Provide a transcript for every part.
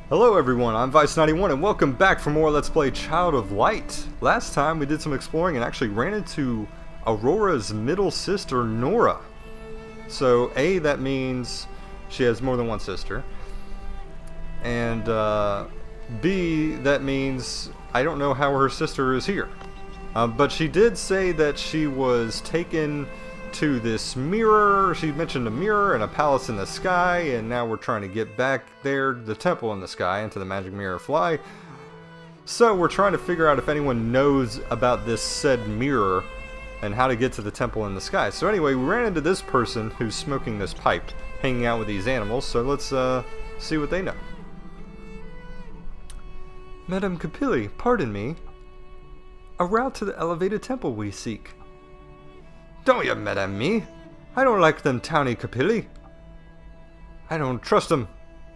Hello everyone, I'm Vice91 and welcome back for more Let's Play Child of Light. Last time we did some exploring and actually ran into Aurora's middle sister, Nora. So A, that means she has more than one sister. And B, that means I don't know how her sister is here. But she did say that she was taken to this mirror. She mentioned a mirror and a palace in the sky, and now we're trying to get back there, the temple in the sky, into the magic mirror fly. So we're trying to figure out if anyone knows about this said mirror and how to get to the temple in the sky. So anyway, we ran into this person who's smoking this pipe, hanging out with these animals, so let's see what they know. Madame Populi, pardon me. A route to the elevated temple we seek. Don't you madam me? I don't like them towny Populi. I don't trust them.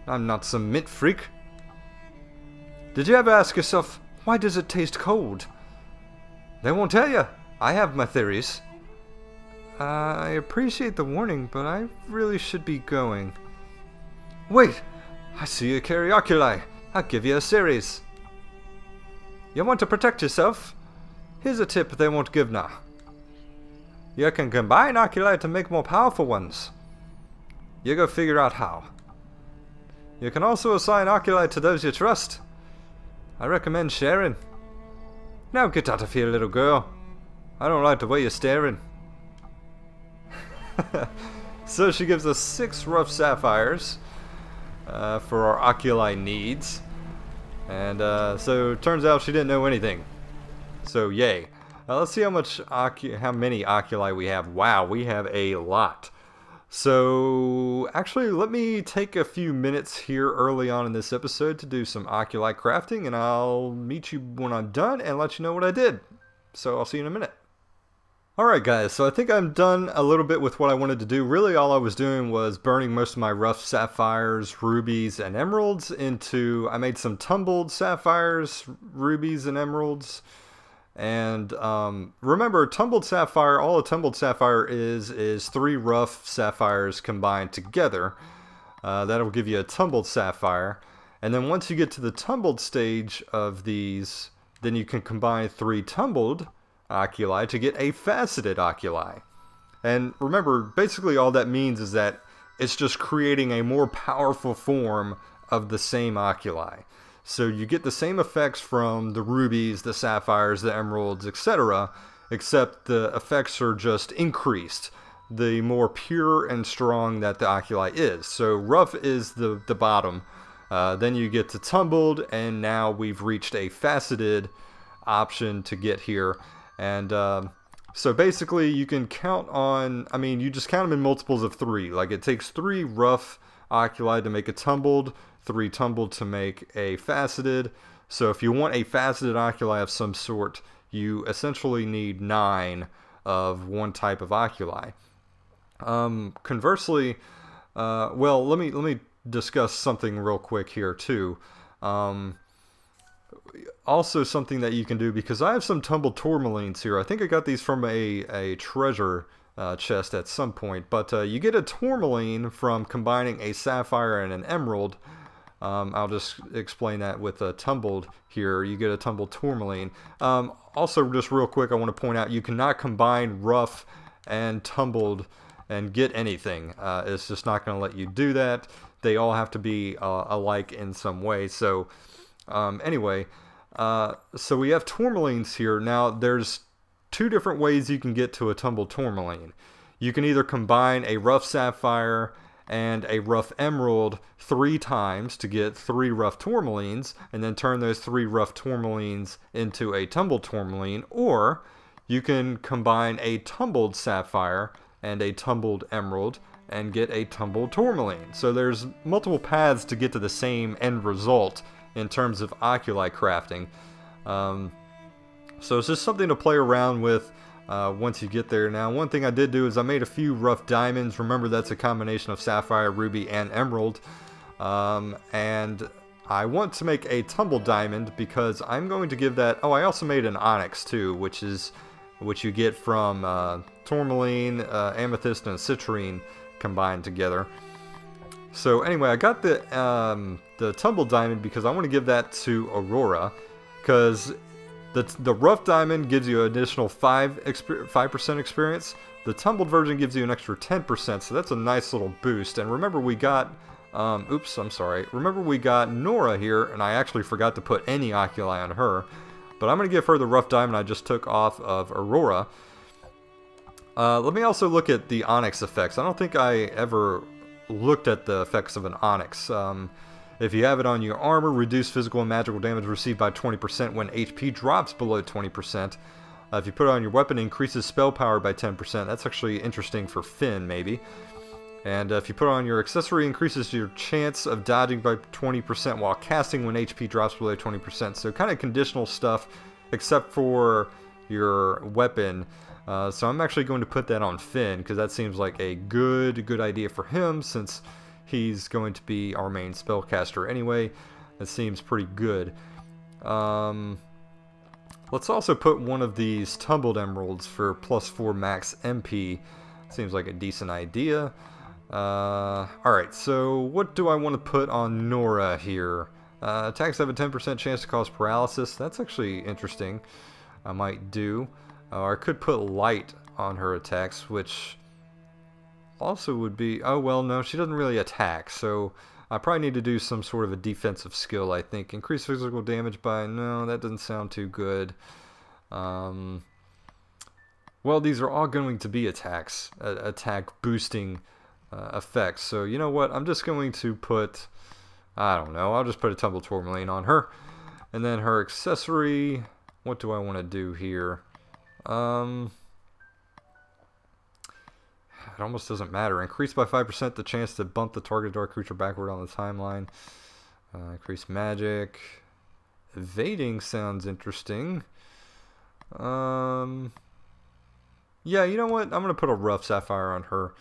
I'm not some mint freak. Did you ever ask yourself, why does it taste cold? They won't tell you. I have my theories. I appreciate the warning, but I really should be going. Wait! I see you carry oculi. I'll give you a series. You want to protect yourself? Here's a tip they won't give now. You can combine oculi to make more powerful ones. You go figure out how. You can also assign oculi to those you trust. I recommend sharing. Now get out of here, little girl. I don't like the way you're staring. So she gives us 6 rough sapphires for our oculi needs. And so it turns out she didn't know anything. So yay. Let's see how many oculi we have. Wow, we have a lot. So actually, let me take a few minutes here early on in this episode to do some oculi crafting, and I'll meet you when I'm done and let you know what I did. So I'll see you in a minute. Alright guys, so I think I'm done a little bit with what I wanted to do. Really all I was doing was burning most of my rough sapphires, rubies, and emeralds into... I made some tumbled sapphires, rubies, and emeralds. And remember, tumbled sapphire, all a tumbled sapphire is 3 rough sapphires combined together. That'll give you a tumbled sapphire. And then once you get to the tumbled stage of these, then you can combine 3 tumbled oculi to get a faceted oculi. And remember, basically all that means is that it's just creating a more powerful form of the same oculi. So you get the same effects from the rubies, the sapphires, the emeralds, etc. Except the effects are just increased the more pure and strong that the oculi is. So rough is the bottom. Then you get to tumbled, and now we've reached a faceted option to get here. And so basically you can count on, I mean, you just count them in multiples of 3. Like it takes 3 rough oculi to make a tumbled, 3 tumbled to make a faceted. So if you want a faceted oculi of some sort, you essentially need 9 of one type of oculi. Conversely, well, let me discuss something real quick here too. Also something that you can do, because I have some tumbled tourmalines here. I think I got these from a treasure chest at some point, but you get a tourmaline from combining a sapphire and an emerald. I'll just explain that with a tumbled here. You get a tumbled tourmaline. Also, just real quick, I want to point out you cannot combine rough and tumbled and get anything. It's just not going to let you do that. They all have to be alike in some way. So anyway, so we have tourmalines here. Now there's 2 different ways you can get to a tumbled tourmaline. You can either combine a rough sapphire and a rough emerald 3 times to get 3 rough tourmalines, and then turn those 3 rough tourmalines into a tumbled tourmaline, or you can combine a tumbled sapphire and a tumbled emerald and get a tumbled tourmaline. So there's multiple paths to get to the same end result in terms of oculi crafting. So it's just something to play around with once you get there. Now, one thing I did do is I made a few rough diamonds. Remember, that's a combination of sapphire, ruby, and emerald. And I want to make a tumbled diamond because I'm going to give that... Oh, I also made an onyx too, which you get from tourmaline, amethyst, and citrine combined together. So anyway, I got the tumble diamond because I want to give that to Aurora, because the rough diamond gives you an additional 5% experience. The tumbled version gives you an extra 10%, so that's a nice little boost. And remember, we got oops, I'm sorry. Remember, we got Nora here, and I actually forgot to put any oculi on her. But I'm going to give her the rough diamond I just took off of Aurora. Let me also look at the onyx effects. I don't think I ever looked at the effects of an onyx. If you have it on your armor, reduce physical and magical damage received by 20% when HP drops below 20%. If you put it on your weapon, it increases spell power by 10%. That's actually interesting for Finn, maybe. And if you put it on your accessory, it increases your chance of dodging by 20% while casting when HP drops below 20%. So kind of conditional stuff, except for your weapon. So I'm actually going to put that on Finn, because that seems like a good idea for him, since he's going to be our main spellcaster anyway. It seems pretty good. Let's also put one of these tumbled emeralds for +4 max MP. Seems like a decent idea. Alright, so what do I want to put on Nora here? Attacks have a 10% chance to cause paralysis. That's actually interesting. I might do. Or I could put light on her attacks, which also would be... Oh, well, no, she doesn't really attack, so I probably need to do some sort of a defensive skill, I think. Increase physical damage by... No, that doesn't sound too good. Well, these are all going to be attacks. Attack boosting effects. So, you know what? I'm just going to put... I don't know. I'll just put a Tumble Tourmaline on her. And then her accessory... What do I want to do here? It almost doesn't matter. Increase by 5% the chance to bump the target dark creature backward on the timeline. Increase magic. Evading sounds interesting. Yeah, you know what? I'm going to put a rough sapphire on her.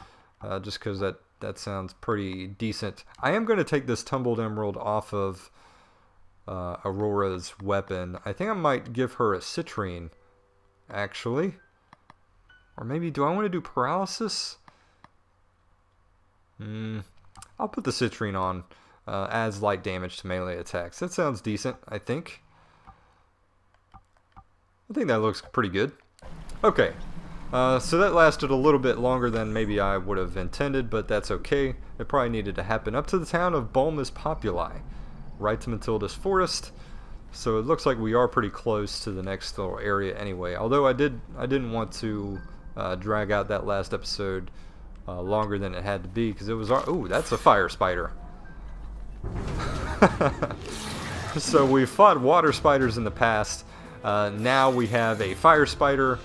Just because that sounds pretty decent. I am going to take this tumbled emerald off of Aurora's weapon. I think I might give her a citrine, actually. Or maybe, do I want to do paralysis? I'll put the citrine on. Adds light damage to melee attacks. That sounds decent, I think. I think that looks pretty good. Okay. So that lasted a little bit longer than maybe I would have intended, but that's okay. It probably needed to happen. Up to the town of Bolmus Populi. Right to Matilda's Forest. So it looks like we are pretty close to the next little area anyway. Although I didn't want to drag out that last episode longer than it had to be, because it was... Ooh, that's a fire spider. So we fought water spiders in the past. Now we have a fire spider,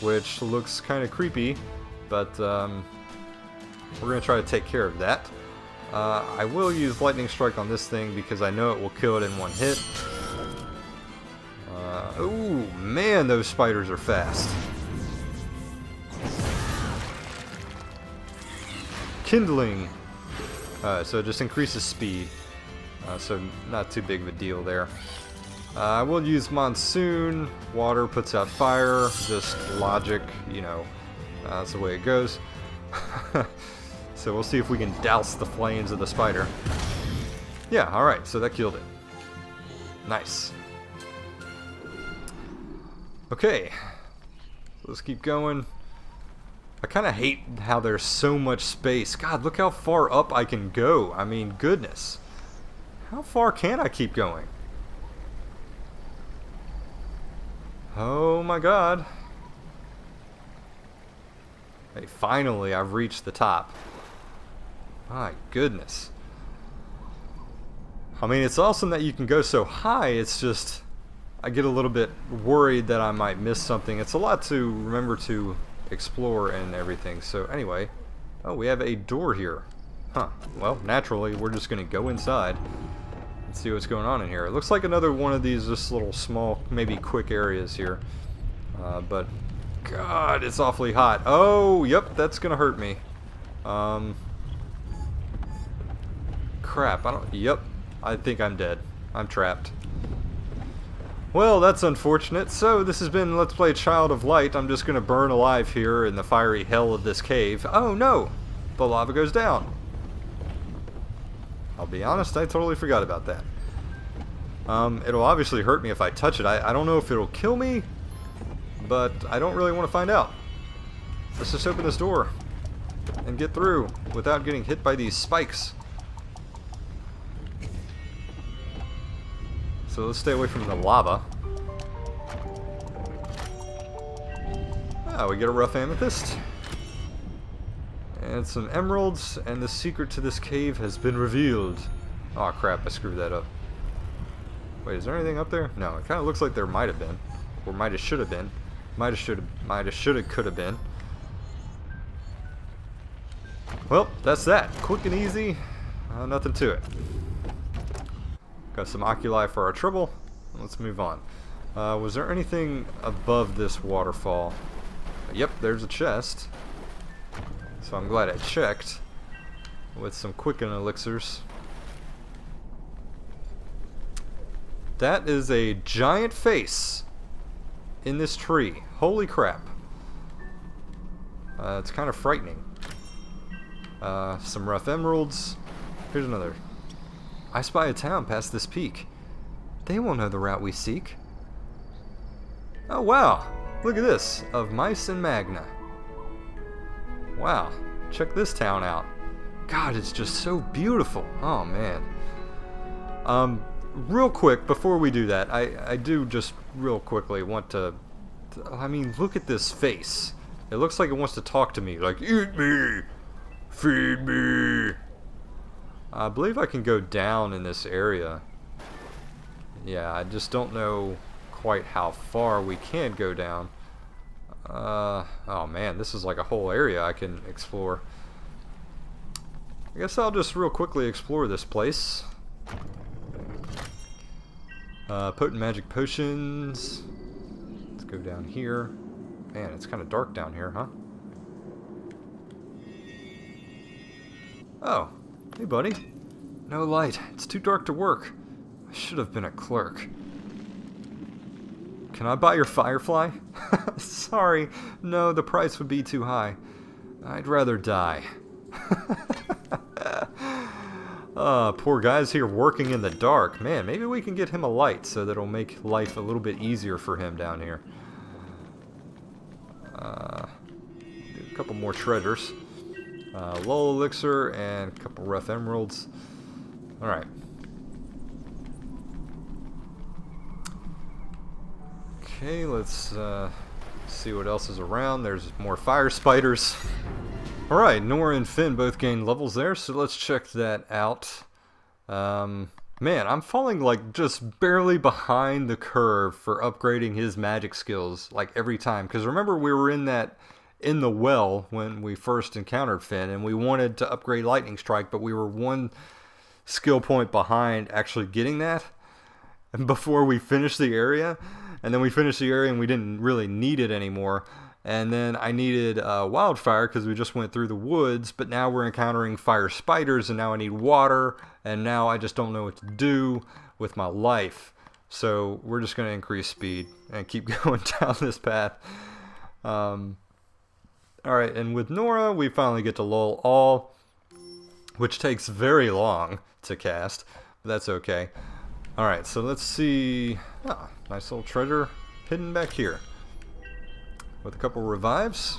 which looks kind of creepy, but we're going to try to take care of that. I will use Lightning Strike on this thing because I know it will kill it in one hit. Ooh, man, those spiders are fast. Kindling. So it just increases speed. So not too big of a deal there. I will use Monsoon. Water puts out fire. Just logic, you know. That's the way it goes. So we'll see if we can douse the flames of the spider. Yeah, alright, so that killed it. Nice. Okay. Let's keep going. I kind of hate how there's so much space. God, look how far up I can go. I mean, goodness. How far can I keep going? Oh my god. Hey, finally I've reached the top. My goodness. I mean, it's awesome that you can go so high. It's just, I get a little bit worried that I might miss something. It's a lot to remember to explore and everything. So anyway, oh, we have a door here. Huh. Well, naturally, we're just going to go inside and see what's going on in here. It looks like another one of these just little small, maybe quick areas here. But, God, it's awfully hot. Oh, yep, that's going to hurt me. Crap, yep, I think I'm dead. I'm trapped. Well, that's unfortunate. So, this has been Let's Play Child of Light. I'm just going to burn alive here in the fiery hell of this cave. Oh, no! The lava goes down. I'll be honest, I totally forgot about that. It'll obviously hurt me if I touch it. I don't know if it'll kill me, but I don't really want to find out. Let's just open this door and get through without getting hit by these spikes. So let's stay away from the lava. Ah, we get a rough amethyst. And some emeralds, and the secret to this cave has been revealed. Oh crap, I screwed that up. Wait, is there anything up there? No, it kind of looks like there might have been. Or might have should have been. Might have should have could have been. Well, that's that. Quick and easy. Nothing to it. Got some oculi for our trouble. Let's move on. Was there anything above this waterfall? Yep, there's a chest. So I'm glad I checked. With some quicken elixirs. That is a giant face in this tree. Holy crap. It's kind of frightening. Some rough emeralds. Here's another. I spy a town past this peak. They won't know the route we seek. Oh wow, look at this, of mice and magna. Wow, check this town out. God, it's just so beautiful. Oh man. Real quick, before we do that, I do just real quickly want to, I mean, look at this face. It looks like it wants to talk to me, like, eat me, feed me. I believe I can go down in this area. Yeah, I just don't know quite how far we can go down. Oh man, this is like a whole area I can explore. I guess I'll just real quickly explore this place. Potent magic potions. Let's go down here. Man, it's kind of dark down here, huh? Oh, hey buddy. No light. It's too dark to work. I should have been a clerk. Can I buy your firefly? Sorry. No, the price would be too high. I'd rather die. Poor guy's here working in the dark. Man, maybe we can get him a light so that it'll make life a little bit easier for him down here. A couple more treasures. Lull elixir and a couple rough emeralds. Alright. Okay, let's see what else is around. There's more fire spiders. Alright, Nora and Finn both gained levels there, so let's check that out. Man, I'm falling like just barely behind the curve for upgrading his magic skills like every time. Because remember, we were in the well when we first encountered Finn, and we wanted to upgrade Lightning Strike, but we were one skill point behind actually getting that and before we finished the area. And then we finished the area and we didn't really need it anymore. And then I needed wildfire because we just went through the woods, but now we're encountering fire spiders, and now I need water, and now I just don't know what to do with my life. So we're just going to increase speed and keep going down this path. Alright, and with Nora, we finally get to lull all, which takes very long to cast, but that's okay. Alright, so let's see. Ah, nice little treasure hidden back here. With a couple revives,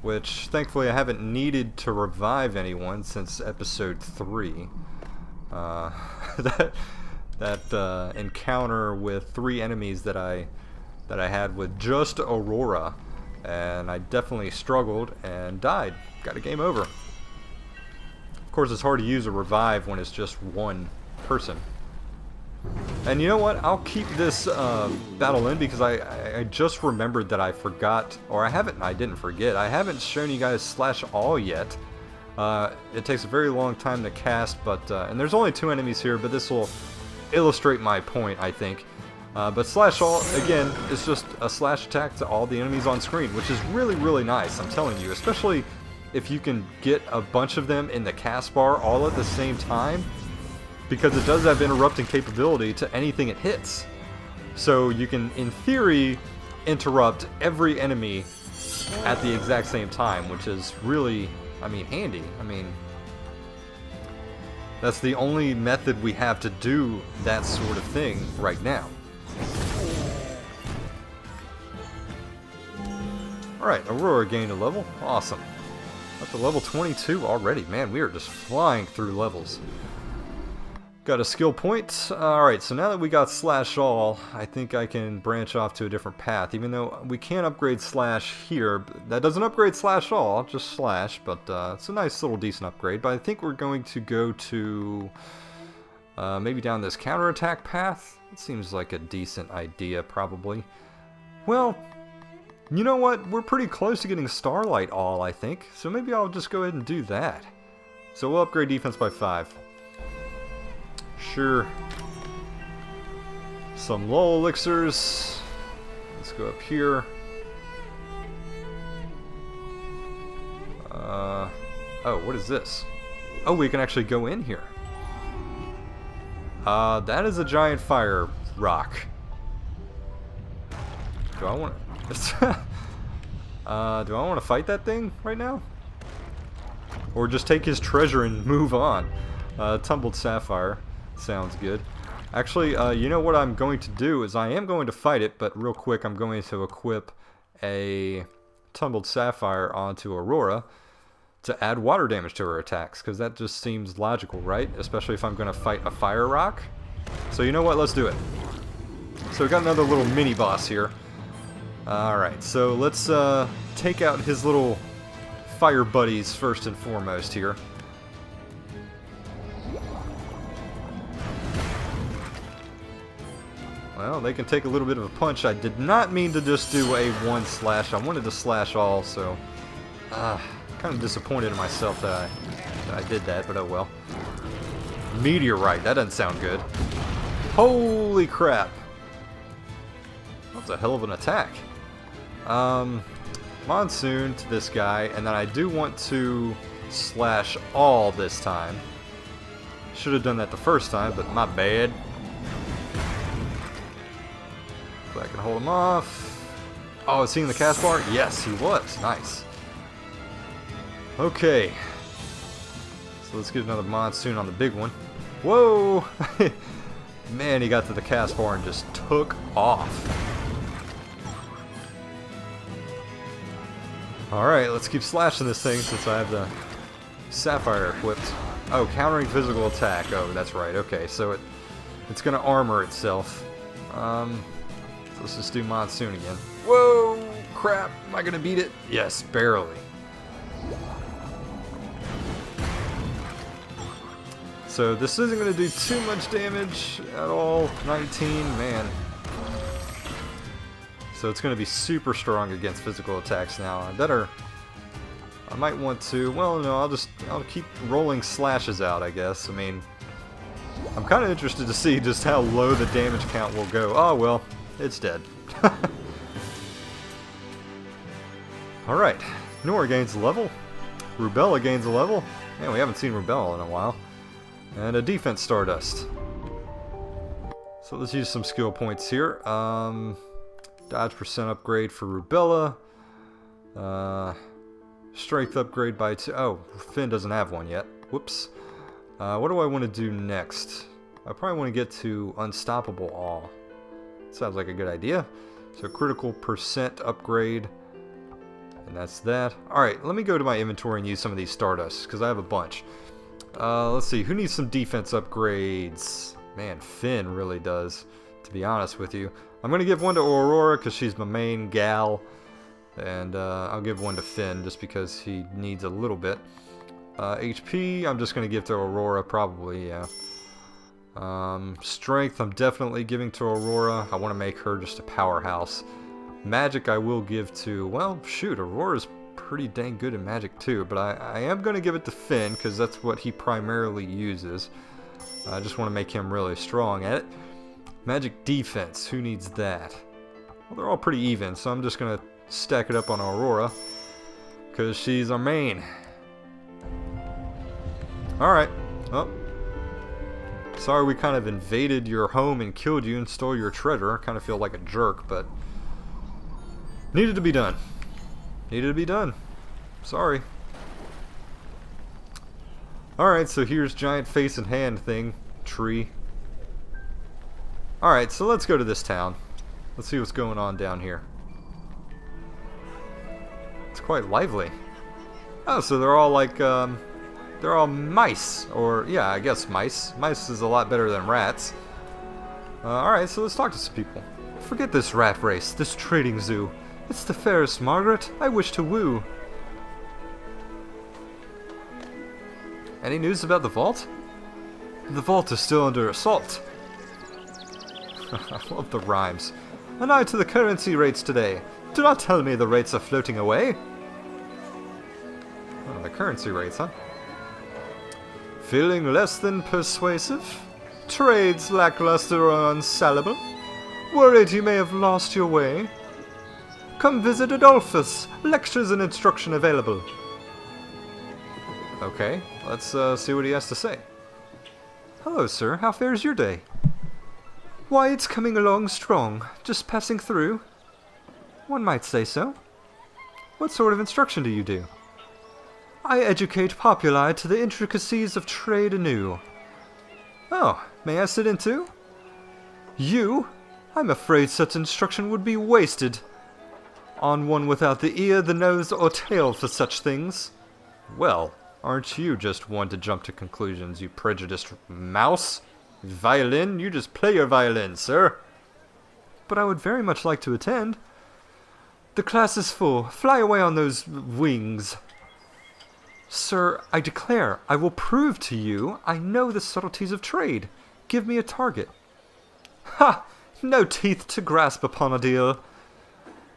which thankfully I haven't needed to revive anyone since episode 3. That encounter with 3 enemies that I had with just Aurora, and I definitely struggled and died. Got a game over. Of course, it's hard to use a revive when it's just one person. And you know what? I'll keep this battle in because I just remembered that I forgot, or I didn't forget. I haven't shown you guys slash all yet. It takes a very long time to cast, but and there's only 2 enemies here, but this will illustrate my point, I think. But slash all, again, is just a slash attack to all the enemies on screen, which is really, really nice, I'm telling you. Especially if you can get a bunch of them in the cast bar all at the same time. Because it does have interrupting capability to anything it hits. So you can, in theory, interrupt every enemy at the exact same time, which is really, I mean, handy. I mean, That's the only method we have to do that sort of thing right now. Alright, Aurora gained a level. Awesome. Up to level 22 already. Man, we are just flying through levels. Got a skill point. Alright, so now that we got Slash All, I think I can branch off to a different path. Even though we can't upgrade Slash here. That doesn't upgrade Slash All, just Slash. But it's a nice little decent upgrade. But I think we're going to go to maybe down this counterattack path. It seems like a decent idea, probably. Well, you know what? We're pretty close to getting Starlight All, I think. So maybe I'll just go ahead and do that. So we'll upgrade defense by 5. Sure. Some lull elixirs. Let's go up here. Oh, what is this? Oh, we can actually go in here. That is a giant fire rock. Do I want to... do I want to fight that thing right now? Or just take his treasure and move on? Tumbled Sapphire. Sounds good. Actually, you know what I'm going to do is I am going to fight it, but real quick I'm going to equip a Tumbled Sapphire onto Aurora to add water damage to her attacks, because that just seems logical, right? Especially if I'm going to fight a fire rock. So you know what? Let's do it. So we got another little mini boss here. Alright, so let's take out his little fire buddies first and foremost here. Well, they can take a little bit of a punch. I did not mean to just do a one slash. I wanted to slash all, so kind of disappointed in myself that I did that, but oh well. Meteorite, that doesn't sound good. Holy crap. That's a hell of an attack. Monsoon to this guy, and then I do want to slash all this time. Should have done that the first time, but my bad. So I can hold him off. Oh, is he in the cast bar? Yes, he was. Nice. Okay. So let's get another monsoon on the big one. Whoa! Man, he got to the cast bar and just took off. Alright, let's keep slashing this thing since I have the Sapphire equipped. Oh, countering physical attack. Oh, that's right. Okay, so it's going to armor itself. So let's just do Monsoon again. Whoa! Crap! Am I going to beat it? Yes, barely. So this isn't going to do too much damage at all. 19, man. So it's going to be super strong against physical attacks now. I might want to, well no, I'll keep rolling slashes out, I guess. I mean, I'm kind of interested to see just how low the damage count will go. Oh well, it's dead. Alright, Nora gains a level. Rubella gains a level. Man, we haven't seen Rubella in a while. And a defense Stardust. So let's use some skill points here. Dodge percent upgrade for Rubella. Strength upgrade by 2. Oh, Finn doesn't have one yet. Whoops. What do I want to do next? I probably want to get to Unstoppable All. Sounds like a good idea. So critical percent upgrade. And that's that. Alright, let me go to my inventory and use some of these Stardusts, because I have a bunch. Let's see, who needs some defense upgrades? Man, Finn really does, to be honest with you. I'm going to give one to Aurora because she's my main gal. And I'll give one to Finn just because he needs a little bit. HP, I'm just going to give to Aurora probably, yeah. Strength, I'm definitely giving to Aurora. I want to make her just a powerhouse. Magic, I will give to, well, shoot, Aurora's pretty dang good at magic too. But I am going to give it to Finn because that's what he primarily uses. I just want to make him really strong at it. Magic defense, who needs that? Well, they're all pretty even, so I'm just going to stack it up on Aurora because she's our main. Alright, well, sorry we kind of invaded your home and killed you and stole your treasure. I kind of feel like a jerk, but needed to be done. Needed to be done. Sorry. Alright, so here's giant face and hand thing. Tree. Alright, so let's go to this town. Let's see what's going on down here. It's quite lively. Oh, so they're all like, they're all mice. Or, yeah, I guess mice. Mice is a lot better than rats. Alright, so let's talk to some people. Forget this rat race, this trading zoo. It's the fairest Margaret I wish to woo. Any news about the vault? The vault is still under assault. I love the rhymes. An eye to the currency rates today. Do not tell me the rates are floating away. Oh, the currency rates, huh? Feeling less than persuasive? Trades lackluster or unsellable? Worried you may have lost your way? Come visit Adolphus. Lectures and instruction available. Okay, let's see what he has to say. Hello, sir. How fares your day? Why, it's coming along strong. Just passing through. One might say so. What sort of instruction do you do? I educate populi to the intricacies of trade anew. Oh, may I sit in too? You? I'm afraid such instruction would be wasted on one without the ear, the nose, or tail for such things. Well, aren't you just one to jump to conclusions, you prejudiced mouse? Violin? You just play your violin, sir. But I would very much like to attend. The class is full. Fly away on those wings. Sir, I declare, I will prove to you I know the subtleties of trade. Give me a target. Ha! No teeth to grasp upon a deal.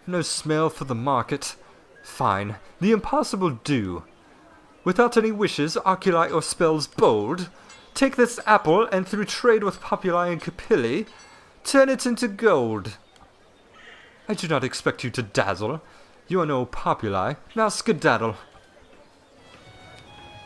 No smell for the market. Fine. The impossible do. Without any wishes, oculi, or spells bold, take this apple, and through trade with populi and capilli, turn it into gold. I do not expect you to dazzle. You are no populi. Now skedaddle.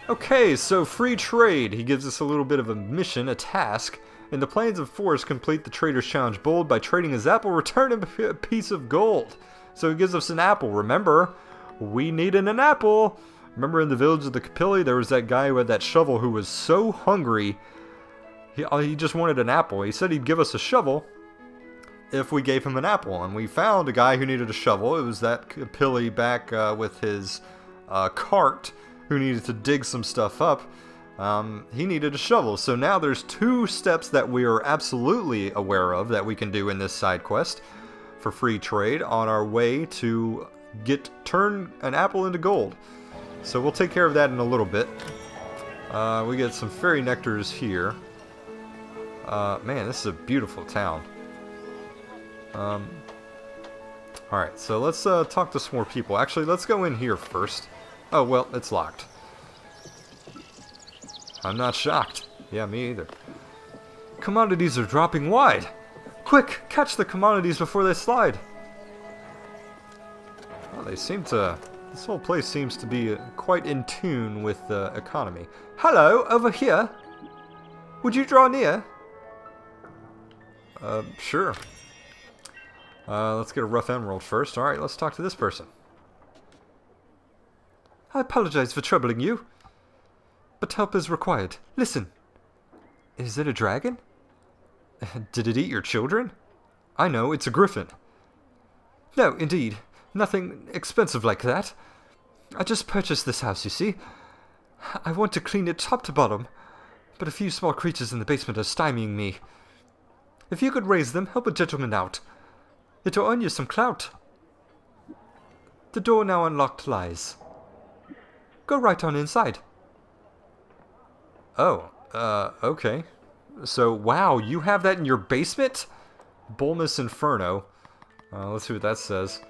Okay, so free trade. He gives us a little bit of a mission, a task. In the plains of forest, complete the trader's challenge bold. By trading his apple, return him a piece of gold. So he gives us an apple. Remember, we needed an apple. Remember in the village of the Capilli, there was that guy who had that shovel who was so hungry, he just wanted an apple. He said he'd give us a shovel if we gave him an apple. And we found a guy who needed a shovel. It was that Capilli back with his cart who needed to dig some stuff up. He needed a shovel. So now there's 2 steps that we are absolutely aware of that we can do in this side quest for free trade on our way to turn an apple into gold. So we'll take care of that in a little bit. We get some fairy nectars here. Man, this is a beautiful town. Alright, so let's talk to some more people. Actually, let's go in here first. Oh, well, it's locked. I'm not shocked. Yeah, me either. Commodities are dropping wide. Quick, catch the commodities before they slide. Well, they seem to... This whole place seems to be quite in tune with the economy. Hello, over here. Would you draw near? Sure. Let's get a rough emerald first. Alright, let's talk to this person. I apologize for troubling you, but help is required. Listen. Is it a dragon? Did it eat your children? I know, it's a griffin. No, indeed. Nothing expensive like that. I just purchased this house, you see. I want to clean it top to bottom, but a few small creatures in the basement are stymieing me. If you could raise them, help a gentleman out. It'll earn you some clout. The door now unlocked lies. Go right on inside. Oh, okay. So, wow, you have that in your basement? Bolmus Inferno. Let's see what that says.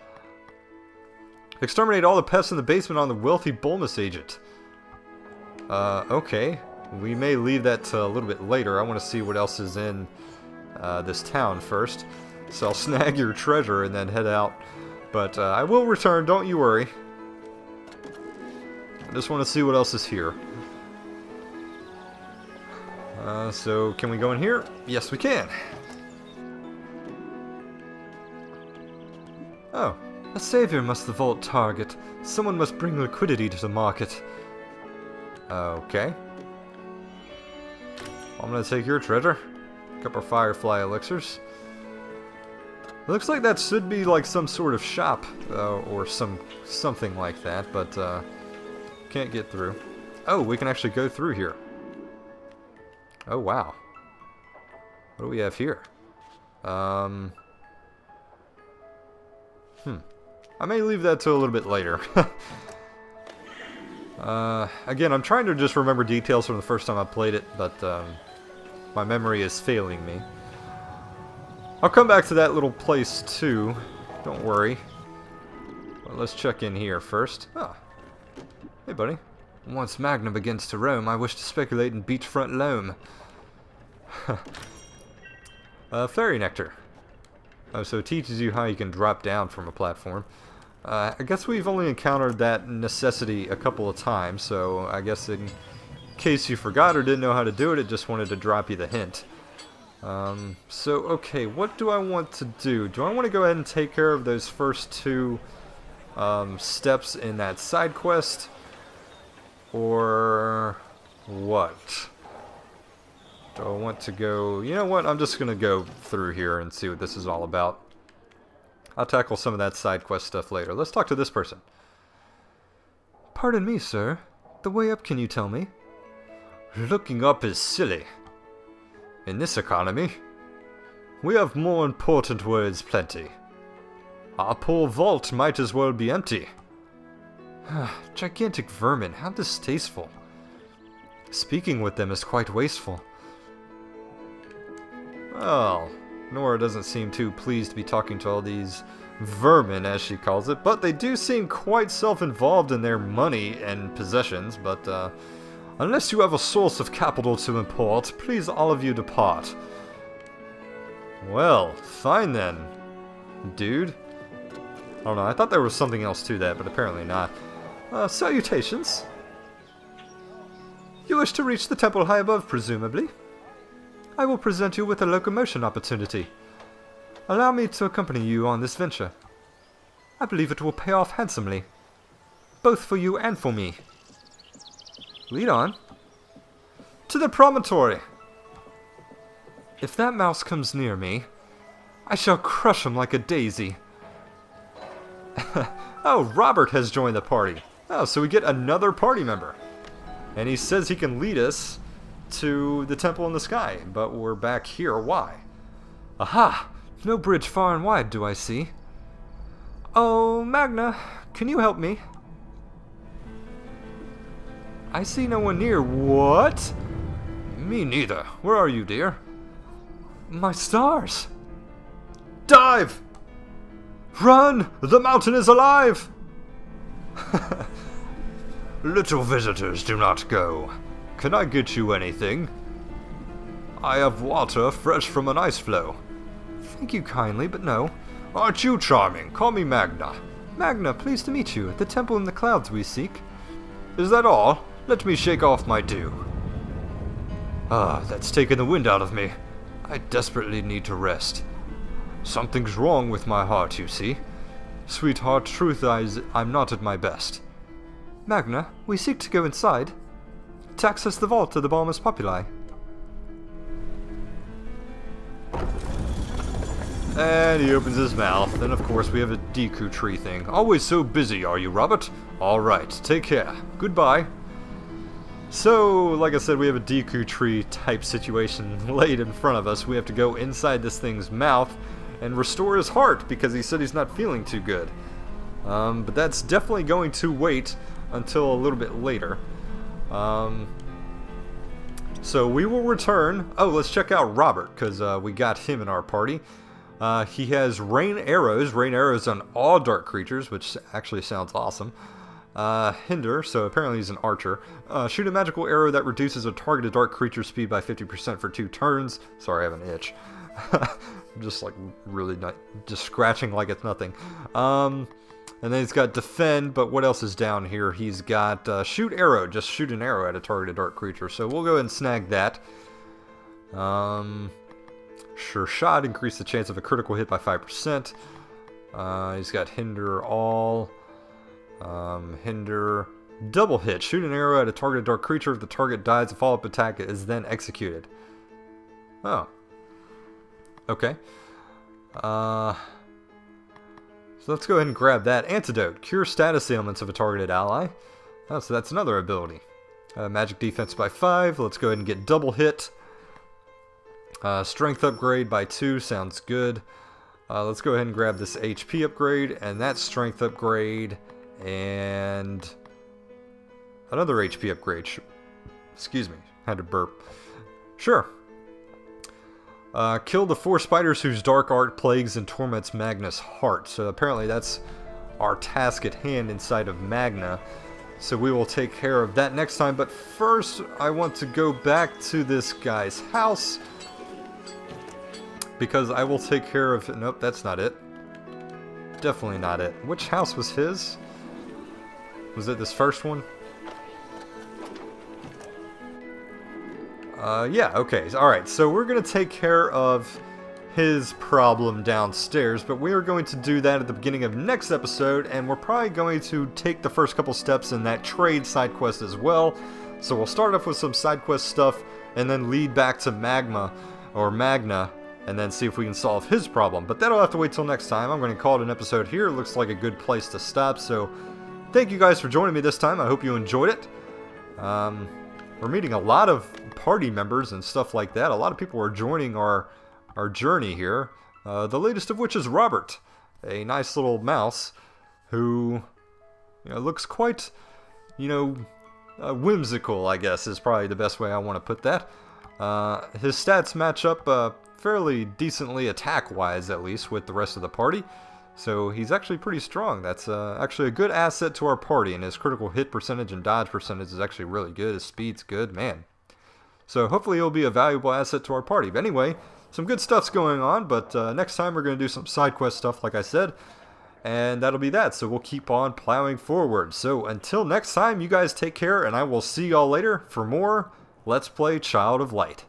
Exterminate all the pests in the basement on the wealthy Bolmus agent. Okay. We may leave that a little bit later. I want to see what else is in this town first. So I'll snag your treasure and then head out. But I will return, don't you worry. I just want to see what else is here. So can we go in here? Yes, we can. Oh. A savior must the vault target. Someone must bring liquidity to the market. Okay. I'm gonna take your treasure. Pick up our firefly elixirs. It looks like that should be like some sort of shop or something like that, but can't get through. Oh, we can actually go through here. Oh wow. What do we have here? I may leave that to a little bit later. Again, I'm trying to just remember details from the first time I played it, but my memory is failing me. I'll come back to that little place too. Don't worry. Well, let's check in here first. Ah. Hey, buddy. Once Magna begins to roam, I wish to speculate in beachfront loam. Fairy nectar. Oh, so it teaches you how you can drop down from a platform. I guess we've only encountered that necessity a couple of times, so I guess in case you forgot or didn't know how to do it, it just wanted to drop you the hint. So, okay, what do I want to do? Do I want to go ahead and take care of those first two steps in that side quest? Or what? Do I want to go... You know what? I'm just going to go through here and see what this is all about. I'll tackle some of that side quest stuff later. Let's talk to this person. Pardon me, sir. The way up, can you tell me? Looking up is silly. In this economy, we have more important words plenty. Our poor vault might as well be empty. Gigantic vermin, how distasteful. Speaking with them is quite wasteful. Well, Nora doesn't seem too pleased to be talking to all these vermin, as she calls it, but they do seem quite self-involved in their money and possessions, but, unless you have a source of capital to import, please all of you depart. Well, fine then, dude. I don't know, I thought there was something else to that, but apparently not. Salutations. You wish to reach the temple high above, presumably? I will present you with a locomotion opportunity. Allow me to accompany you on this venture. I believe it will pay off handsomely, both for you and for me. Lead on. To the promontory! If that mouse comes near me, I shall crush him like a daisy. Oh, Robert has joined the party. Oh, so we get another party member. And he says he can lead us to the temple in the sky, but we're back here. Why? Aha! No bridge far and wide, do I see? Oh, Magna, can you help me? I see no one near. What? Me neither. Where are you, dear? My stars! Dive! Run! The mountain is alive! Little visitors, do not go. Can I get you anything? I have water fresh from an ice floe. Thank you kindly, but no. Aren't you charming? Call me Magna. Magna, pleased to meet you. The temple in the clouds we seek. Is that all? Let me shake off my dew. Ah, that's taken the wind out of me. I desperately need to rest. Something's wrong with my heart, you see. Sweetheart, truth is, I'm not at my best. Magna, we seek to go inside. To access the vault of the Bolmus Populi. And he opens his mouth, and of course we have a Deku tree thing. Always so busy, are you, Robert? Alright, take care. Goodbye. So, like I said, we have a Deku tree type situation laid in front of us. We have to go inside this thing's mouth and restore his heart because he said he's not feeling too good. But that's definitely going to wait until a little bit later. So we will return. Oh, let's check out Robert because we got him in our party. He has rain arrows on all dark creatures, which actually sounds awesome. Hinder, so apparently he's an archer. Shoot a magical arrow that reduces a targeted dark creature's speed by 50% for 2 turns. Sorry, I have an itch. I'm just like really not, just scratching like it's nothing. And then he's got defend, but what else is down here? He's got shoot arrow, just shoot an arrow at a targeted dark creature. So we'll go ahead and snag that. Sure shot, increase the chance of a critical hit by 5%. He's got hinder all. Hinder Double hit. Shoot an arrow at a targeted dark creature. If the target dies, a follow-up attack is then executed. Oh. Okay. So let's go ahead and grab that. Antidote. Cure status ailments of a targeted ally. Oh, so that's another ability. Magic defense by 5. Let's go ahead and get double hit. Strength upgrade by 2. Sounds good. Let's go ahead and grab this HP upgrade. And that strength upgrade. And another HP upgrade. Excuse me. Had to burp. Sure. Kill the 4 spiders whose dark art plagues and torments Magna's heart. So apparently that's our task at hand inside of Magna. So we will take care of that next time. But first, I want to go back to this guy's house, because I will take care of... Nope, that's not it. Definitely not it. Which house was his? Was it this first one? Yeah, okay. Alright, so we're going to take care of his problem downstairs, but we are going to do that at the beginning of next episode, and we're probably going to take the first couple steps in that trade side quest as well. So we'll start off with some side quest stuff, and then lead back to Magna, and then see if we can solve his problem. But that'll have to wait till next time. I'm going to call it an episode here. It looks like a good place to stop, so thank you guys for joining me this time. I hope you enjoyed it. We're meeting a lot of party members and stuff like that. A lot of people are joining our journey here. The latest of which is Robert, a nice little mouse who, you know, looks quite, whimsical, I guess is probably the best way I want to put that. His stats match up fairly decently, attack-wise at least, with the rest of the party. So he's actually pretty strong. That's actually a good asset to our party, and his critical hit percentage and dodge percentage is actually really good. His speed's good, man. So hopefully he'll be a valuable asset to our party. But anyway, some good stuff's going on, but next time we're going to do some side quest stuff, like I said, and that'll be that. So we'll keep on plowing forward. So until next time, you guys take care, and I will see y'all later for more Let's Play Child of Light.